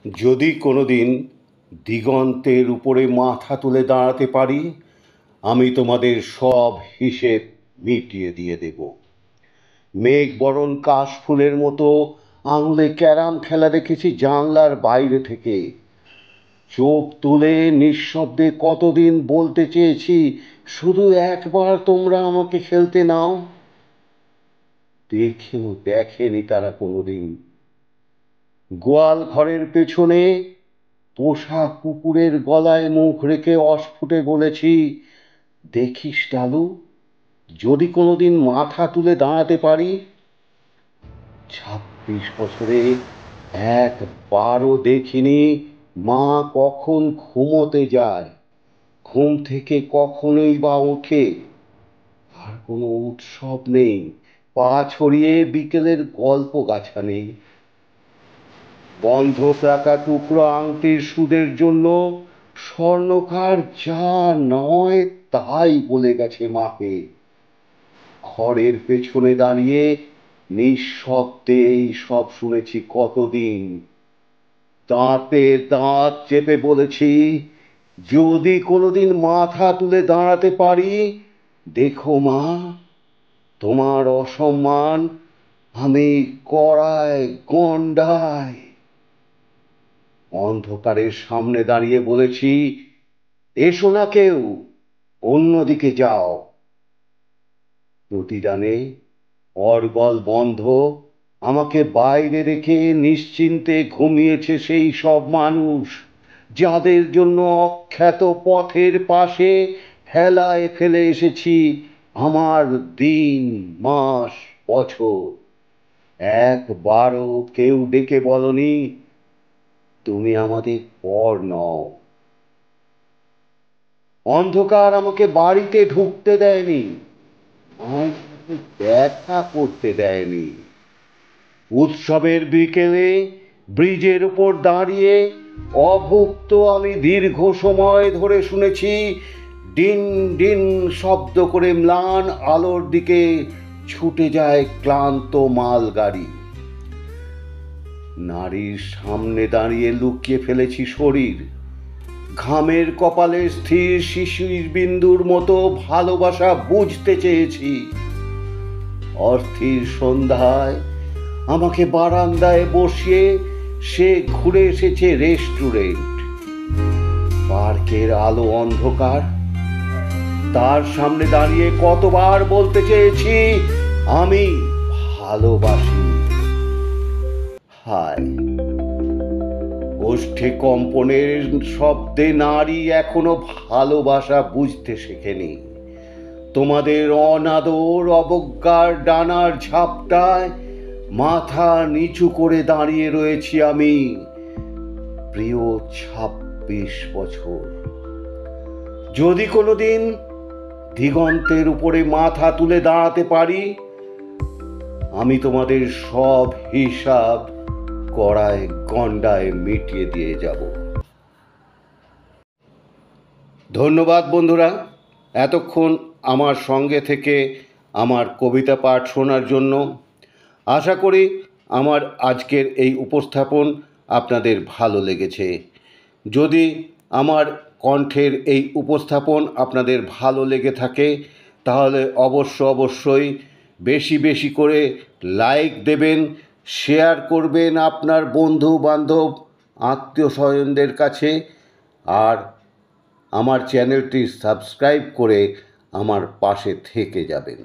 যদি কোনোদিন দিগন্তের উপরে মাথা তুলে দাঁড়াতে পারি, আমি তোমাদের সব হিসেব মিটিয়ে দিয়ে দেব। মেঘ বরণ কাশফুলের মতো আঙুলে ক্যারাম খেলা দেখেছি জানলার বাইরে থেকে। চোখ তুলে নিঃশব্দে কতদিন বলতে চেয়েছি, শুধু একবার তোমরা আমাকে খেলতে নাও। দেখেনি তারা কোনোদিন। গোয়াল ঘরের পেছনে পোষা কুকুরের গলায় মুখ রেখে অস্ফুটে বলেছি, দেখিস ডালু, যদি কোনোদিন মাথা তুলে দাঁড়াতে পারি। 26 বছরে একবারও দেখিনি মা কখন ঘুমোতে যায়, ঘুম থেকে কখনোই বা ওঠে। আর কোনো উৎসব নেই, পা ছড়িয়ে বিকেলের গল্প গাছা নেই। বন্ধক রাখা টুকরো আংটির সুদের জন্য স্বর্ণকার যা নয় তাই বলে গেছে মাকে। ঘরের পেছনে দাঁড়িয়ে নিঃশব্দে এই সব শুনেছি কতদিন। দাঁতে দাঁত চেপে বলেছি, যদি কোনোদিন মাথা তুলে দাঁড়াতে পারি, দেখো মা, তোমার অসম্মান আমি কড়ায় গণ্ডায়। অন্ধকারের সামনে দাঁড়িয়ে বলেছি, এসো না কেউ, অন্যদিকে যাও। প্রতিদানে অর্গল বন্ধ আমাকে বাইরে রেখে নিশ্চিন্তে ঘুমিয়েছে সেই সব মানুষ যাদের জন্য অখ্যাত পথের পাশে হেলায় ফেলে এসেছি আমার দিন, মাস, বছর। একবারও কেউ ডেকে বলনি, তুমি আমাদের পর নও। অন্ধকার আমাকে বাড়িতে ঢুকতে দেয়নি, দেখা করতে দেয়নি। উৎসবের বিকেলে ব্রিজের উপর দাঁড়িয়ে অভুক্ত আমি দীর্ঘ সময় ধরে শুনেছি ডিন ডিন শব্দ করে ম্লান আলোর দিকে ছুটে যায় ক্লান্ত মালগাড়ি। নারীর সামনে দাঁড়িয়ে লুকিয়ে ফেলেছি শরীর, ঘামের কপালে স্থির শিশির বিন্দুর মতো ভালোবাসা বুঝতে চেয়েছি। অস্থির সন্ধ্যায় আমাকে বারান্দায় বসিয়ে সে ঘুরে এসেছে রেস্টুরেন্ট। পার্কের আলো অন্ধকার, তার সামনে দাঁড়িয়ে কতবার বলতে চেয়েছি, আমি ভালোবাসি। হায়, ওষ্ঠে কম্পনের শব্দে নারী এখনো ভালোবাসা বুঝতে শেখেনি। তোমাদের অনাদর অবজ্ঞার ডানার ঝাপটায় মাথা নিচু করে দাঁড়িয়ে রয়েছি আমি, প্রিয় 26 বছর। যদি কোনোদিন দিগন্তের উপরে মাথা তুলে দাঁড়াতে পারি, আমি তোমাদের সব হিসাব কড়ায় গণ্ডায় মিটিয়ে দিয়ে যাব। ধন্যবাদ বন্ধুরা, এতক্ষণ আমার সঙ্গে থেকে আমার কবিতা পাঠ শোনার জন্য। আশা করি আমার আজকের এই উপস্থাপন আপনাদের ভালো লেগেছে। যদি আমার কণ্ঠের এই উপস্থাপন আপনাদের ভালো লেগে থাকে, তাহলে অবশ্যই বেশি বেশি করে লাইক দেবেন, শেয়ার করবেন আপনার বন্ধু বান্ধব আত্মীয় স্বজনদের কাছে, আর আমার চ্যানেলটি সাবস্ক্রাইব করে আমার পাশে থেকে যাবেন।